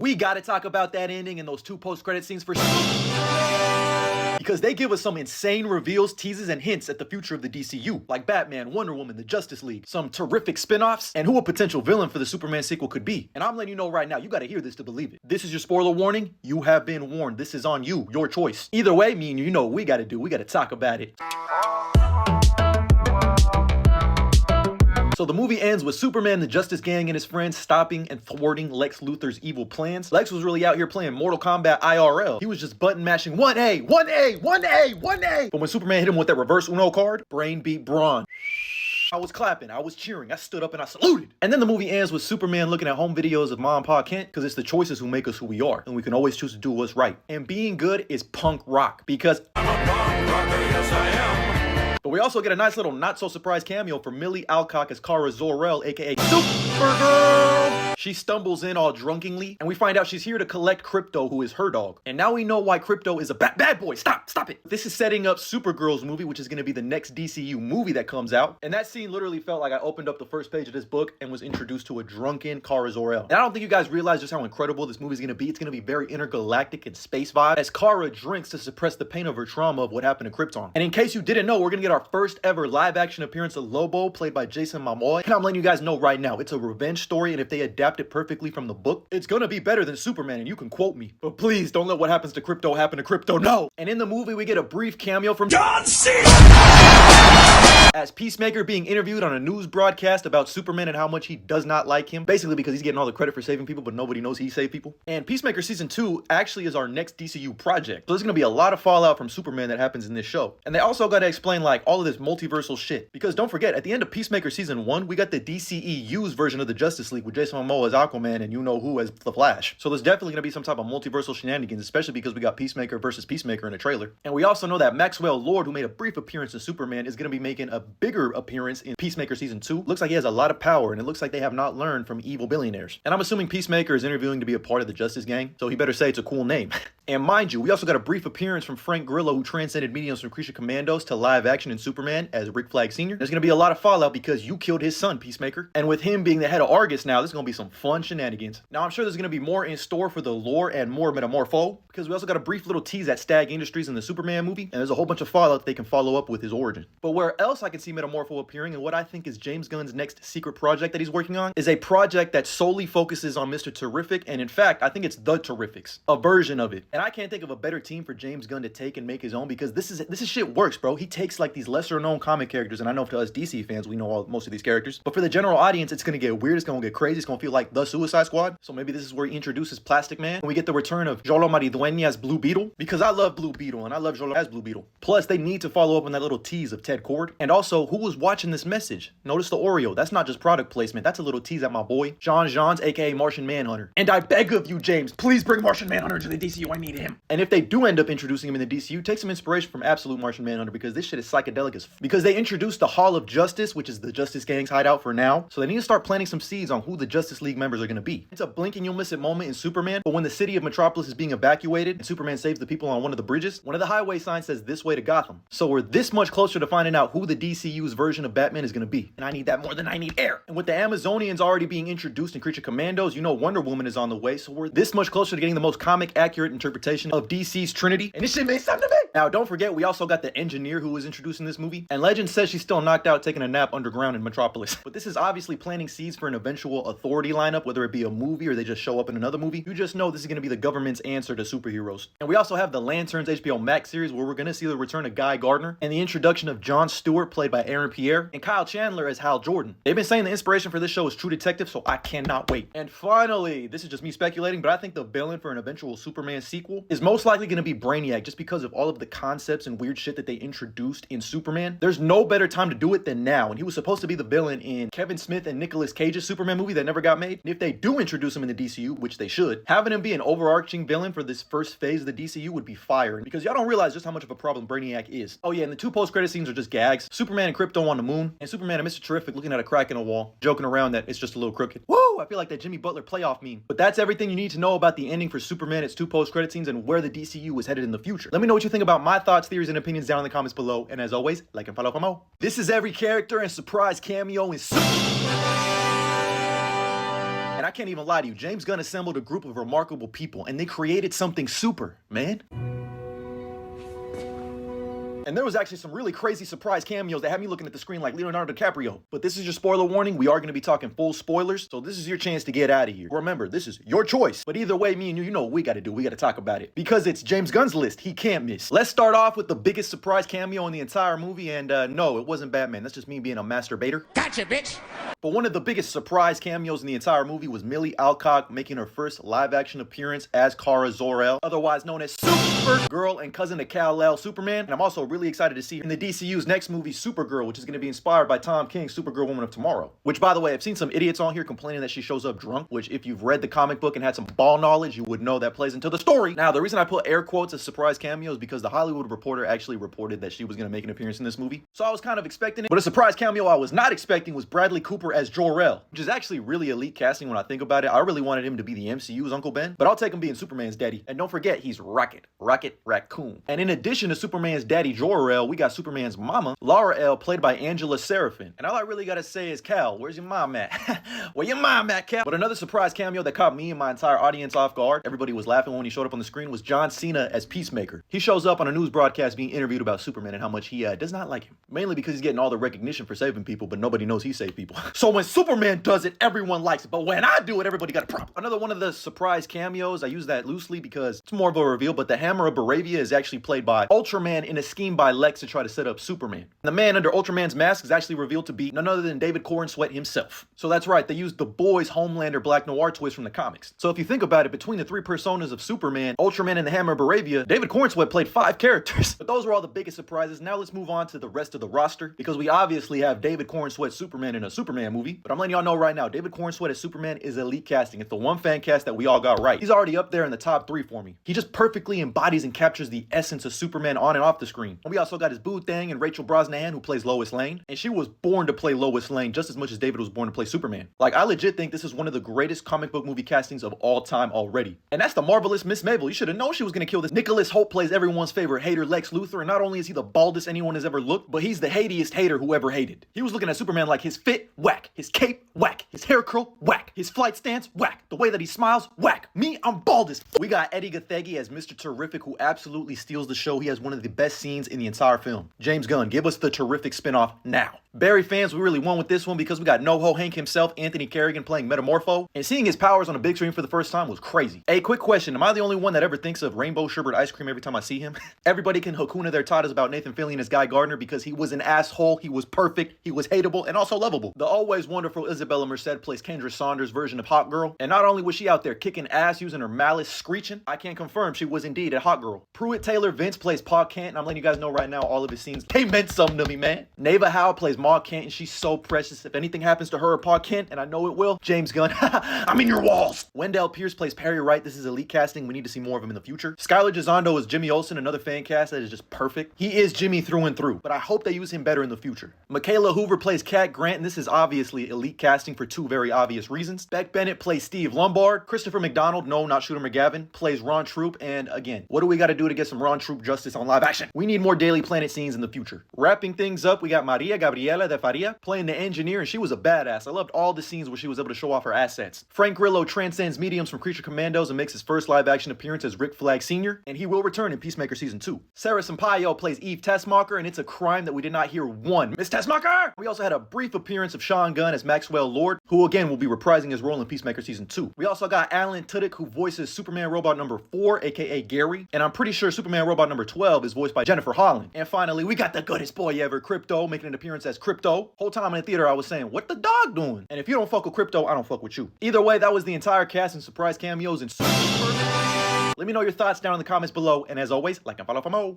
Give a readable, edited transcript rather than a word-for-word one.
We gotta talk about that ending and those two post-credit scenes for because they give us some insane reveals, teases, and hints at the future of the DCU, like Batman, Wonder Woman, the Justice League, some terrific spin-offs, and who a potential villain for the Superman sequel could be. And I'm letting you know right now, you gotta hear this to believe it. This is your spoiler warning. You have been warned. This is on you, your choice. Either way, me and you know what we gotta do. We gotta talk about it. So the movie ends with Superman, the Justice Gang, and his friends stopping and thwarting Lex Luthor's evil plans. Lex was really out here playing Mortal Kombat IRL. He was just button mashing 1A, 1A, 1A, 1A. But when Superman hit him with that reverse Uno card, brain beat brawn. I was clapping, I was cheering, I stood up and I saluted. And then the movie ends with Superman looking at home videos of Mom and Pa Kent, because it's the choices who make us who we are, and we can always choose to do what's right. And being good is punk rock, because I'm a punk rocker, yes I am. But we also get a nice little not-so-surprised cameo from Millie Alcock as Kara Zor-El, aka Supergirl! She stumbles in all drunkenly, and we find out she's here to collect Crypto, who is her dog. And now we know why Crypto is a bad boy. Stop it. This is setting up Supergirl's movie, which is going to be the next DCU movie that comes out. And that scene literally felt like I opened up the first page of this book and was introduced to a drunken Kara Zor-El. And I don't think you guys realize just how incredible this movie is going to be. It's going to be very intergalactic and space vibe, as Kara drinks to suppress the pain of her trauma of what happened to Krypton. And in case you didn't know, we're going to get our first ever live action appearance of Lobo, played by Jason Momoa. And I'm letting you guys know right now, it's a revenge story, and if they adapt it perfectly from the book, it's gonna be better than Superman, and you can quote me. But please don't let what happens to Crypto happen to Crypto, no! And in the movie, we get a brief cameo from John Cena as Peacemaker being interviewed on a news broadcast about Superman and how much he does not like him, basically because he's getting all the credit for saving people, but nobody knows he saved people. And Peacemaker Season 2 actually is our next DCU project, so there's gonna be a lot of fallout from Superman that happens in this show. And they also gotta explain like all of this multiversal shit, because don't forget, at the end of Peacemaker Season 1, we got the DCEU's version of the Justice League with Jason Momoa as Aquaman and you know who as the Flash. So there's definitely gonna be some type of multiversal shenanigans, especially because we got Peacemaker versus Peacemaker in a trailer. And we also know that Maxwell Lord, who made a brief appearance in Superman, is gonna be making a bigger appearance in Peacemaker Season 2. Looks like he has a lot of power, and it looks like they have not learned from evil billionaires. And I'm assuming Peacemaker is interviewing to be a part of the Justice Gang, so he better say it's a cool name. And mind you, we also got a brief appearance from Frank Grillo, who transcended mediums from Creature Commandos to live action in Superman as Rick Flag Sr. There's gonna be a lot of fallout because you killed his son, Peacemaker. And with him being the head of Argus now, there's gonna be some fun shenanigans. Now I'm sure there's gonna be more in store for the lore and more Metamorpho, because we also got a brief little tease at Stag Industries in the Superman movie, and there's a whole bunch of fallout that they can follow up with his origin. But where else I can see Metamorpho appearing, and what I think is James Gunn's next secret project that he's working on, is a project that solely focuses on Mr. Terrific, and in fact, I think it's The Terrifics, a version of it. And I can't think of a better team for James Gunn to take and make his own, because this is shit works, bro. He takes like these lesser known comic characters, and I know to us DC fans, we know most of these characters, but for the general audience, it's gonna get weird, it's gonna get crazy, it's gonna feel like The Suicide Squad. So maybe this is where he introduces Plastic Man, and we get the return of Jolo Maridueña as Blue Beetle, because I love Blue Beetle, and I love Jolo as Blue Beetle. Plus, they need to follow up on that little tease of Ted Kord. And also, who was watching this message? Notice the Oreo. That's not just product placement, that's a little tease at my boy, John Johns, aka Martian Manhunter. And I beg of you, James, please bring Martian Manhunter to the DCU, I need him. And if they do end up introducing him in the DCU, take some inspiration from Absolute Martian Manhunter, because this shit is psychedelic as because they introduced the Hall of Justice, which is the Justice Gang's hideout for now, so they need to start planting some seeds on who the Justice League members are going to be. It's a blink and you'll miss it moment in Superman, but when the city of Metropolis is being evacuated and Superman saves the people on one of the bridges, one of the highway signs says "This way to Gotham." So we're this much closer to finding out who the DCU's version of Batman is going to be, and I need that more than I need air. And with the Amazonians already being introduced in Creature Commandos, you know Wonder Woman is on the way, so we're this much closer to getting the most comic accurate interpretation of DC's Trinity, and this shit means something to me. Now don't forget, we also got the engineer who was introduced in this movie, and Legend says she's still knocked out taking a nap underground in Metropolis. But this is obviously planting seeds for an eventual Authority lineup, whether it be a movie or they just show up in another movie. You just know this is going to be the government's answer to superheroes. And we also have the Lanterns HBO Max series, where we're going to see the return of Guy Gardner and the introduction of Jon Stewart, played by Aaron Pierre, and Kyle Chandler as Hal Jordan. They've been saying the inspiration for this show is True Detective, so I cannot wait. And finally, this is just me speculating, but I think the villain for an eventual Superman sequel is most likely going to be Brainiac, just because of all of the concepts and weird shit that they introduced in Superman. There's no better time to do it than now, and he was supposed to be the villain in Kevin Smith and Nicolas Cage's Superman movie that never got made. And if they do introduce him in the DCU, which they should, having him be an overarching villain for this first phase of the DCU would be fire, because y'all don't realize just how much of a problem Brainiac is. Oh yeah, and the two post-credit scenes are just gags. Superman and Krypto on the moon, and Superman and Mr. Terrific looking at a crack in a wall, joking around that it's just a little crooked. Woo! I feel like that Jimmy Butler playoff meme. But that's everything you need to know about the ending for Superman, its two post-credit scenes, and where the DCU is headed in the future. Let me know what you think about my thoughts, theories, and opinions down in the comments below, and as always, like and follow for more. This is every character and surprise cameo in Superman. And I can't even lie to you, James Gunn assembled a group of remarkable people, and they created something super, man. And there was actually some really crazy surprise cameos that had me looking at the screen like Leonardo DiCaprio. But this is your spoiler warning. We are going to be talking full spoilers, so this is your chance to get out of here. Remember, this is your choice. But either way, me and you know what we got to do. We got to talk about it. Because it's James Gunn's list. He can't miss. Let's start off with the biggest surprise cameo in the entire movie. And no, it wasn't Batman. That's just me being a masturbator. Gotcha, bitch! But one of the biggest surprise cameos in the entire movie was Millie Alcock making her first live-action appearance as Kara Zor-El, otherwise known as Supergirl and cousin to Kal-El Superman. And I'm also really excited to see her in the DCU's next movie, Supergirl, which is going to be inspired by Tom King's Supergirl Woman of Tomorrow. Which, by the way, I've seen some idiots on here complaining that she shows up drunk, which if you've read the comic book and had some ball knowledge, you would know that plays into the story. Now, the reason I put air quotes as surprise cameo is because the Hollywood Reporter actually reported that she was going to make an appearance in this movie. So I was kind of expecting it. But a surprise cameo I was not expecting was Bradley Cooper as Jor-El, which is actually really elite casting when I think about it. I really wanted him to be the MCU's Uncle Ben, but I'll take him being Superman's daddy. And don't forget, he's Rocket Raccoon. And in addition to Superman's daddy Jor-El, we got Superman's mama, Lara-El, played by Angela Serafin. And all I really gotta say is, Cal, where's your mom at? Where your mom at, Cal? But another surprise cameo that caught me and my entire audience off guard, everybody was laughing when he showed up on the screen, was John Cena as Peacemaker. He shows up on a news broadcast being interviewed about Superman and how much he does not like him. Mainly because he's getting all the recognition for saving people, but nobody knows he saved people. So when Superman does it, everyone likes it. But when I do it, everybody got a problem. Another one of the surprise cameos, I use that loosely because it's more of a reveal, but the Hammer of Baravia is actually played by Ultraman in a scheme by Lex to try to set up Superman. The man under Ultraman's mask is actually revealed to be none other than David Corenswet himself. So that's right, they used the Boys Homelander Black Noir twist from the comics. So if you think about it, between the three personas of Superman, Ultraman, and the Hammer of Baravia, David Corenswet played 5 characters. But those were all the biggest surprises. Now let's move on to the rest of the roster, because we obviously have David Corenswet Superman in a Superman movie. But I'm letting y'all know right now, David Corenswet as Superman is elite casting. It's the one fan cast that we all got right. He's already up there in the top 3 for me. He just perfectly embodies and captures the essence of Superman on and off the screen. And we also got his boo thing and Rachel Brosnahan, who plays Lois Lane. And she was born to play Lois Lane just as much as David was born to play Superman. Like, I legit think this is one of the greatest comic book movie castings of all time already. And that's the marvelous Miss Mabel. You should have known she was gonna kill this. Nicholas Hoult plays everyone's favorite hater, Lex Luthor. And not only is he the baldest anyone has ever looked, but he's the hatiest hater who ever hated. He was looking at Superman like his fit, whack. His cape, whack. His hair curl, whack. His flight stance, whack. The way that he smiles, whack. Me, I'm baldest. We got Eddie Gathegi as Mr. Terrific, who absolutely steals the show. He has one of the best scenes in the entire film. James Gunn, give us the Terrific spinoff now. Barry fans, we really won with this one because we got NoHo Hank himself, Anthony Kerrigan, playing Metamorpho, and seeing his powers on a big screen for the first time was crazy. Hey, quick question, am I the only one that ever thinks of Rainbow Sherbet ice cream every time I see him? Everybody can Hakuna their tatas about Nathan Fillion as Guy Gardner because he was an asshole, he was perfect, he was hateable, and also lovable. The always wonderful Isabella Merced plays Kendra Saunders' version of Hot Girl, and not only was she out there kicking ass using her malice screeching, I can confirm she was indeed a hot girl. Pruitt Taylor Vince plays Pa Kent, and I'm letting you guys know right now all of his scenes, they meant something to me, man. Neva Howe plays Ma Kent, and she's so precious. If anything happens to her or Pa Kent, and I know it will, James Gunn, I'm in your walls. Wendell Pierce plays Perry Wright. This is elite casting. We need to see more of him in the future. Skylar Gisondo is Jimmy Olsen, another fan cast that is just perfect. He is Jimmy through and through, but I hope they use him better in the future. Michaela Hoover plays Cat Grant, and this is obviously elite casting for 2 very obvious reasons. Beck Bennett plays Steve Lombard. Christopher McDonald, no, not Shooter McGavin, plays Ron Troop, and again, what do we got to do to get some Ron Troop justice on live action? We need more Daily Planet scenes in the future. Wrapping things up, we got Maria Gabriela de Faria playing the engineer, and she was a badass. I loved all the scenes where she was able to show off her assets. Frank Grillo transcends mediums from Creature Commandos and makes his first live action appearance as Rick Flag Sr., and he will return in Peacemaker Season 2. Sarah Sampaio plays Eve Tessmacher, and it's a crime that we did not hear one Miss Tessmacher! We also had a brief appearance of Sean Gunn as Maxwell Lord, who again will be reprising his role in Peacemaker Season 2. We also got Alan Tudyk, who voices Superman Robot number 4, aka Gary, and I'm pretty sure Superman Robot number 12 is voiced by Jennifer Holland. And finally, we got the goodest boy ever, Crypto, making an appearance as Crypto. Whole time in the theater I was saying, what the dog doing? And if you don't fuck with Crypto, I don't fuck with you. Either way, that was the entire cast and surprise cameos and super. Let me know your thoughts down in the comments below, and as always, like and follow for more.